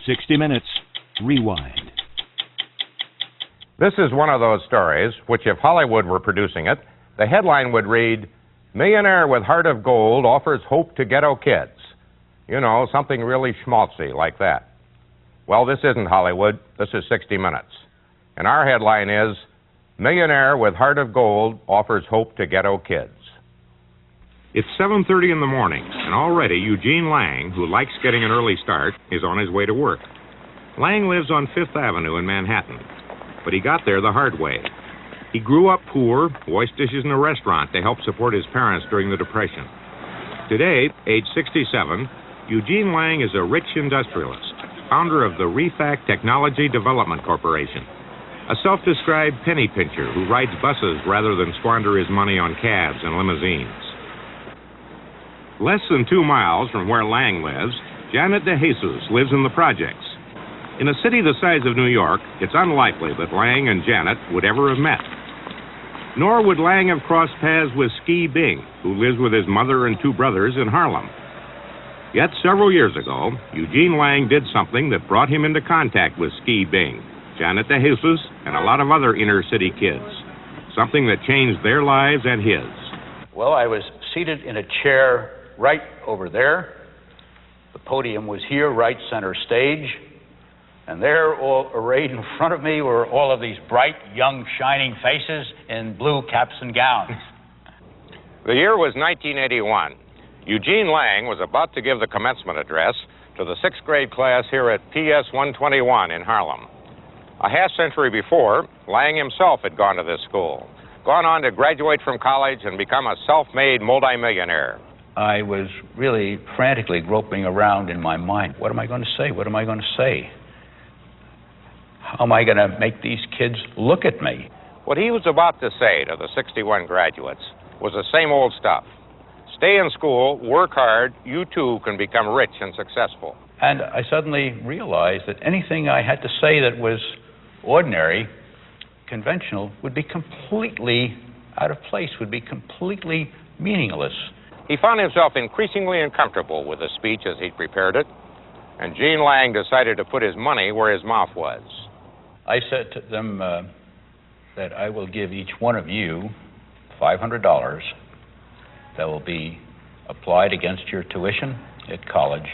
60 Minutes, Rewind. This is one of those stories which, if Hollywood were producing it, the headline would read, "Millionaire with Heart of Gold offers hope to ghetto kids." You know, something really schmaltzy like that. Well, this isn't Hollywood. This is 60 Minutes. And our headline is, "Millionaire with Heart of Gold offers hope to ghetto kids." It's 7:30 in the morning, and already Eugene Lang, who likes getting an early start, is on his way to work. Lang lives on Fifth Avenue in Manhattan, but he got there the hard way. He grew up poor, washed dishes in a restaurant to help support his parents during the Depression. Today, age 67, Eugene Lang is a rich industrialist, founder of the Refac Technology Development Corporation, a self-described penny pincher who rides buses rather than squander his money on cabs and limousines. Less than 2 miles from where Lang lives, Janet DeJesus lives in the projects. In a city the size of New York, it's unlikely that Lang and Janet would ever have met. Nor would Lang have crossed paths with Ski Bing, who lives with his mother and 2 brothers in Harlem. Yet several years ago, Eugene Lang did something that brought him into contact with Ski Bing, Janet DeJesus, and a lot of other inner city kids. Something that changed their lives and his. Well, I was seated in a chair right over there. The podium was here, right center stage. And there, all arrayed in front of me, were all of these bright, young, shining faces in blue caps and gowns. The year was 1981. Eugene Lang was about to give the commencement address to the 6th grade class here at PS 121 in Harlem. A half-century before, Lang himself had gone to this school, gone on to graduate from college and become a self-made multimillionaire. I was really frantically groping around in my mind. What am I going to say? What am I going to say? How am I going to make these kids look at me? What he was about to say to the 61 graduates was the same old stuff. Stay in school, work hard, you too can become rich and successful. And I suddenly realized that anything I had to say that was ordinary, conventional, would be completely out of place, would be completely meaningless. He found himself increasingly uncomfortable with the speech as he'd prepared it, and Gene Lang decided to put his money where his mouth was. I said to them that I will give each one of you $500 that will be applied against your tuition at college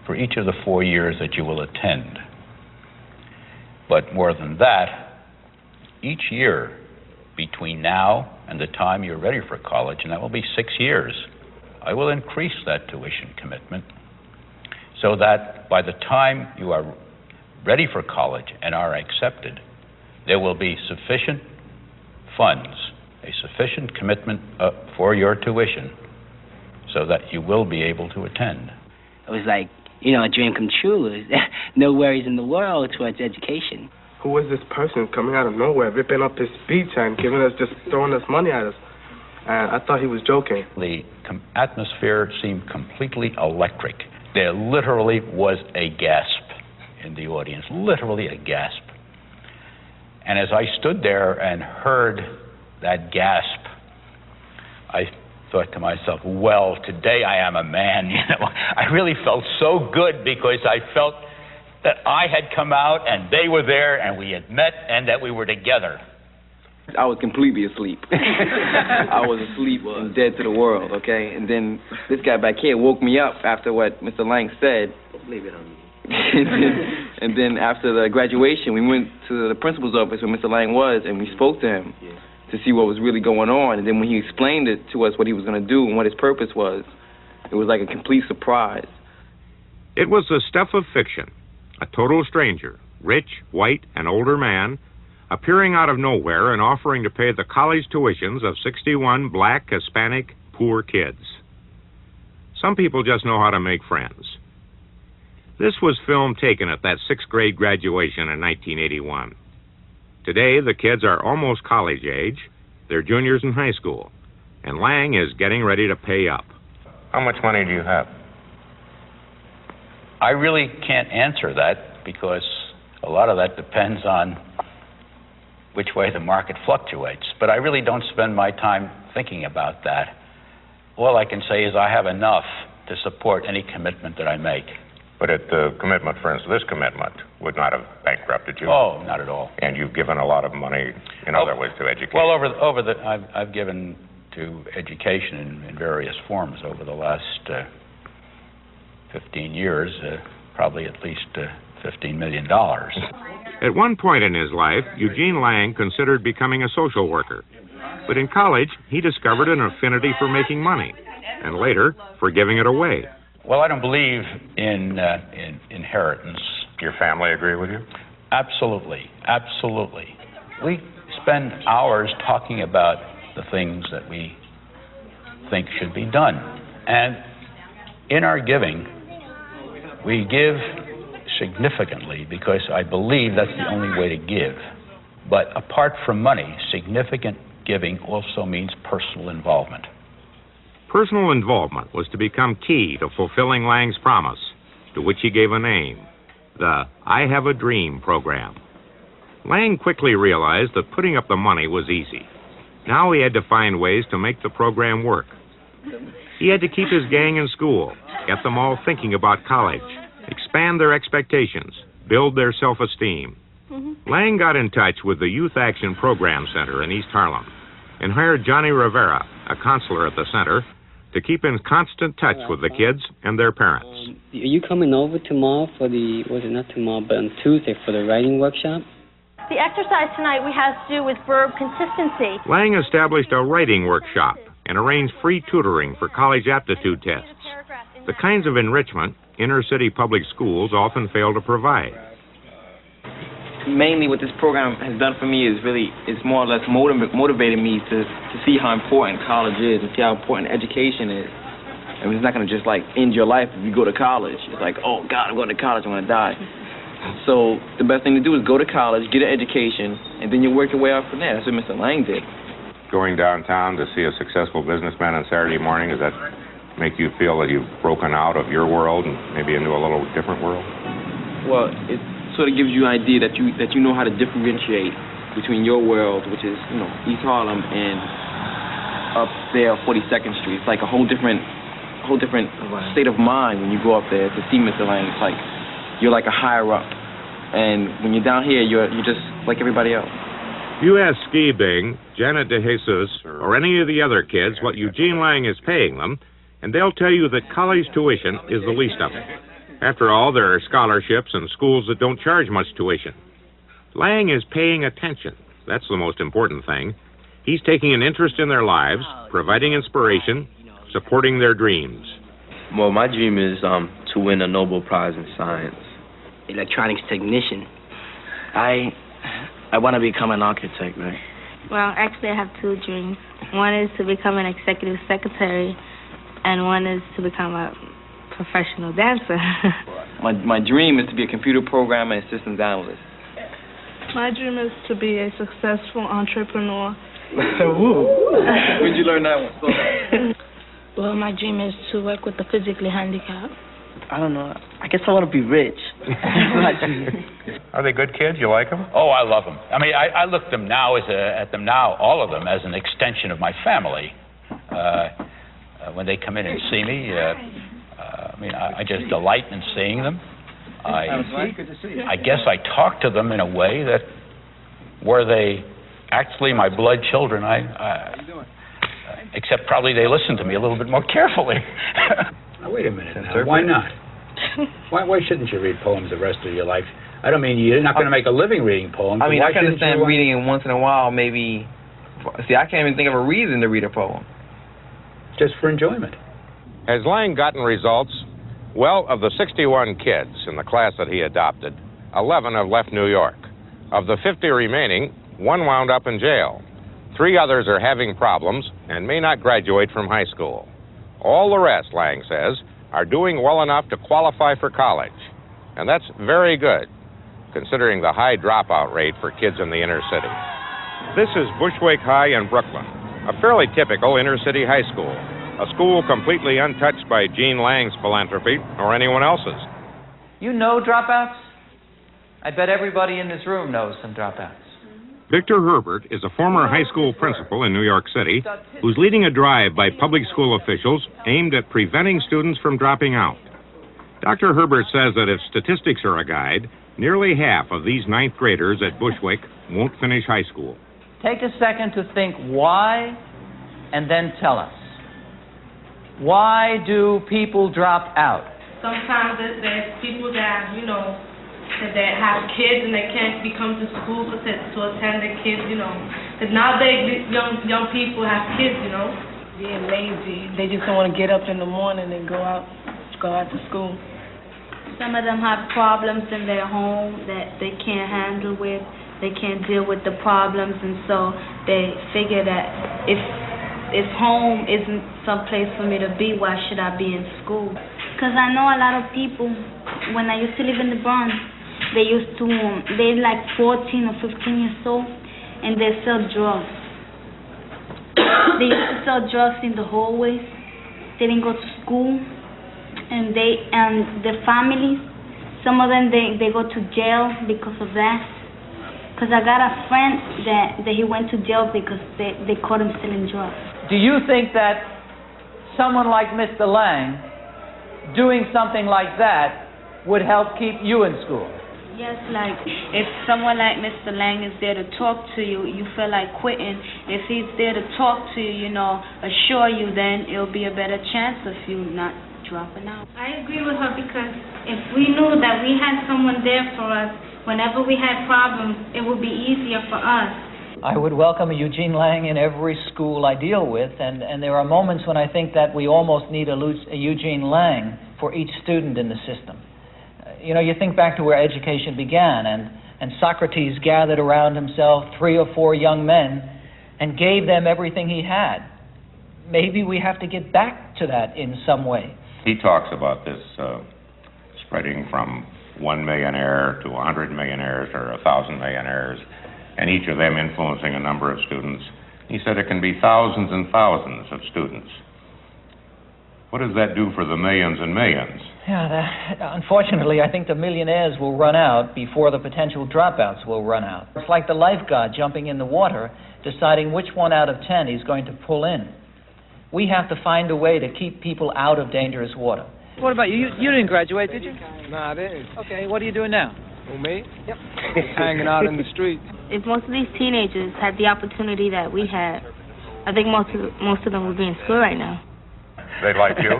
for each of the 4 years that you will attend. But more than that, each year between now and the time you're ready for college, and that will be 6 years, I will increase that tuition commitment so that by the time you are ready for college and are accepted, there will be sufficient funds, a sufficient commitment for your tuition so that you will be able to attend. It was like, you know, a dream come true. No worries in the world towards education. Who was this person coming out of nowhere, ripping up his speech and giving us, just throwing us money at us? And I thought he was joking. The atmosphere seemed completely electric. There literally was a gasp in the audience, literally a gasp. And as I stood there and heard that gasp, I thought to myself, well, today I am a man. You know, I really felt so good because I felt that I had come out and they were there and we had met and that we were together. I was completely asleep. I was asleep and dead to the world, okay? And then this guy back here woke me up after what Mr. Lang said. Leave it on me. and then after the graduation, we went to the principal's office where Mr. Lang was, and we spoke to him to see what was really going on. And then when he explained it to us, what he was going to do and what his purpose was, it was like a complete surprise. It was the stuff of fiction. A total stranger, rich, white, and older man, appearing out of nowhere and offering to pay the college tuitions of 61 black, Hispanic, poor kids. Some people just know how to make friends. This was film taken at that 6th grade graduation in 1981. Today, the kids are almost college age. They're juniors in high school. And Lang is getting ready to pay up. How much money do you have? I really can't answer that because a lot of that depends on which way the market fluctuates. But I really don't spend my time thinking about that. All I can say is I have enough to support any commitment that I make. But the commitment, for instance, this commitment would not have bankrupted you. Oh, not at all. And you've given a lot of money in other ways to education. Well, I've given to education in various forms over the last 15 years, probably at least $15 million. At one point in his life, Eugene Lang considered becoming a social worker. But in college, he discovered an affinity for making money, and later, for giving it away. Well, I don't believe in inheritance. Your family agree with you? Absolutely, absolutely. We spend hours talking about the things that we think should be done. And in our giving, we give significantly because I believe that's the only way to give. But apart from money, significant giving also means personal involvement. Personal involvement was to become key to fulfilling Lang's promise, to which he gave a name, the I Have a Dream program. Lang quickly realized that putting up the money was easy. Now he had to find ways to make the program work. He had to keep his gang in school, get them all thinking about college, expand their expectations, build their self-esteem. Lang got in touch with the Youth Action Program Center in East Harlem and hired Johnny Rivera, a counselor at the center, to keep in constant touch with the kids and their parents. Are you coming over tomorrow for not tomorrow, but on Tuesday for the writing workshop? The exercise tonight has to do with verb consistency. Lang established a writing workshop and arranged free tutoring for college aptitude tests, the kinds of enrichment inner-city public schools often fail to provide. Mainly what this program has done for me is more or less motivated me to see how important college is and see how important education is. I mean, it's not going to just like end your life if you go to college. It's like, oh God, I'm going to college, I'm going to die. So the best thing to do is go to college, get an education, and then you work your way up from there. That's what Mr. Lang did. Going downtown to see a successful businessman on Saturday morning, does that make you feel that you've broken out of your world and maybe into a little different world? Well, it sort of gives you an idea that you know how to differentiate between your world, which is, East Harlem, and up there 42nd Street. It's like a whole different state of mind when you go up there to see Mr. Lang. It's like you're like a higher up, and when you're down here, you're just like everybody else. You ask Ski Bing, Janet DeJesus, or any of the other kids what Eugene Lang is paying them, and they'll tell you that college tuition is the least of it. After all, there are scholarships and schools that don't charge much tuition. Lang is paying attention. That's the most important thing. He's taking an interest in their lives, providing inspiration, supporting their dreams. Well, my dream is to win a Nobel Prize in science. Electronics technician. I want to become an architect, right? Well, actually, I have two dreams. One is to become an executive secretary, and one is to become a professional dancer. My dream is to be a computer programmer and systems analyst. My dream is to be a successful entrepreneur. Where'd you learn that one? Well, my dream is to work with the physically handicapped. I don't know. I guess I want to be rich. Are they good kids? You like them? Oh, I love them. I mean, I look at them now all of them, as an extension of my family. When they come in and see me, I just delight in seeing them. I guess I talk to them in a way that were they actually my blood children, except probably they listen to me a little bit more carefully. Now, wait a minute now. Why not? Why shouldn't you read poems the rest of your life? I don't mean you're not going to make a living reading poems. I mean, I can understand reading it once in a while, maybe. See, I can't even think of a reason to read a poem. Just for enjoyment. Has Lang gotten results? Well, of the 61 kids in the class that he adopted, 11 have left New York. Of the 50 remaining, one wound up in jail. 3 others are having problems and may not graduate from high school. All the rest, Lang says, are doing well enough to qualify for college. And that's very good, considering the high dropout rate for kids in the inner city. This is Bushwick High in Brooklyn, a fairly typical inner-city high school, a school completely untouched by Gene Lang's philanthropy or anyone else's. You know dropouts? I bet everybody in this room knows some dropouts. Victor Herbert is a former high school principal in New York City who's leading a drive by public school officials aimed at preventing students from dropping out. Dr. Herbert says that if statistics are a guide, nearly half of these ninth graders at Bushwick won't finish high school. Take a second to think why, and then tell us. Why do people drop out? Sometimes there's people that, that have kids and they can't come to school to attend their kids, Because nowadays, young people have kids, Being lazy. They just don't want to get up in the morning and go out to school. Some of them have problems in their home that they can't handle with. They can't deal with the problems, and so they figure that if home isn't someplace for me to be, why should I be in school? Because I know a lot of people, when I used to live in the Bronx, they're like 14 or 15 years old, and they sell drugs. They used to sell drugs in the hallways. They didn't go to school, and their families, some of them, they go to jail because of that. Because I got a friend that he went to jail because they caught him selling drugs. Do you think that someone like Mr. Lang doing something like that would help keep you in school? Yes, like if someone like Mr. Lang is there to talk to you, you feel like quitting. If he's there to talk to you, assure you, then it'll be a better chance of you not dropping out. I agree with her because if we knew that we had someone there for us, whenever we had problems, it would be easier for us. I would welcome a Eugene Lang in every school I deal with, and there are moments when I think that we almost need a Eugene Lang for each student in the system. You think back to where education began, and Socrates gathered around himself 3 or 4 young men and gave them everything he had. Maybe we have to get back to that in some way. He talks about this spreading from 1 millionaire to 100 millionaires or 1,000 millionaires, and each of them influencing a number of students. He said it can be thousands and thousands of students. What does that do for the millions and millions? Yeah, unfortunately, I think the millionaires will run out before the potential dropouts will run out. It's like the lifeguard jumping in the water, deciding which 1 out of 10 he's going to pull in. We have to find a way to keep people out of dangerous water. What about you? You didn't graduate, did you? No, I didn't. Okay, what are you doing now? Who, me? Yep. Hanging out in the streets. If most of these teenagers had the opportunity that we had, I think most of them would be in school right now. They like you?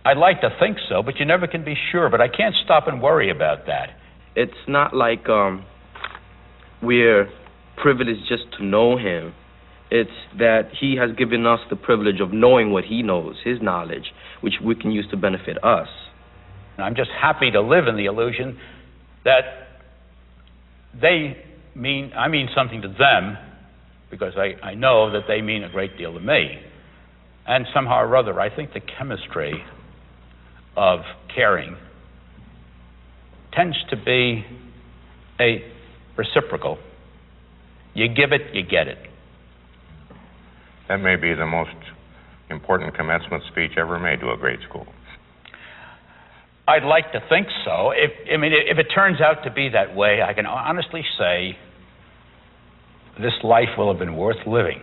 I'd like to think so, but you never can be sure. But I can't stop and worry about that. It's not like we're privileged just to know him. It's that he has given us the privilege of knowing what he knows, his knowledge, which we can use to benefit us. I'm just happy to live in the illusion that I mean something to them, because I know that they mean a great deal to me. And somehow or other, I think the chemistry of caring tends to be a reciprocal. You give it, you get it. That may be the most important commencement speech ever made to a grade school. I'd like to think so. If it turns out to be that way, I can honestly say this life will have been worth living.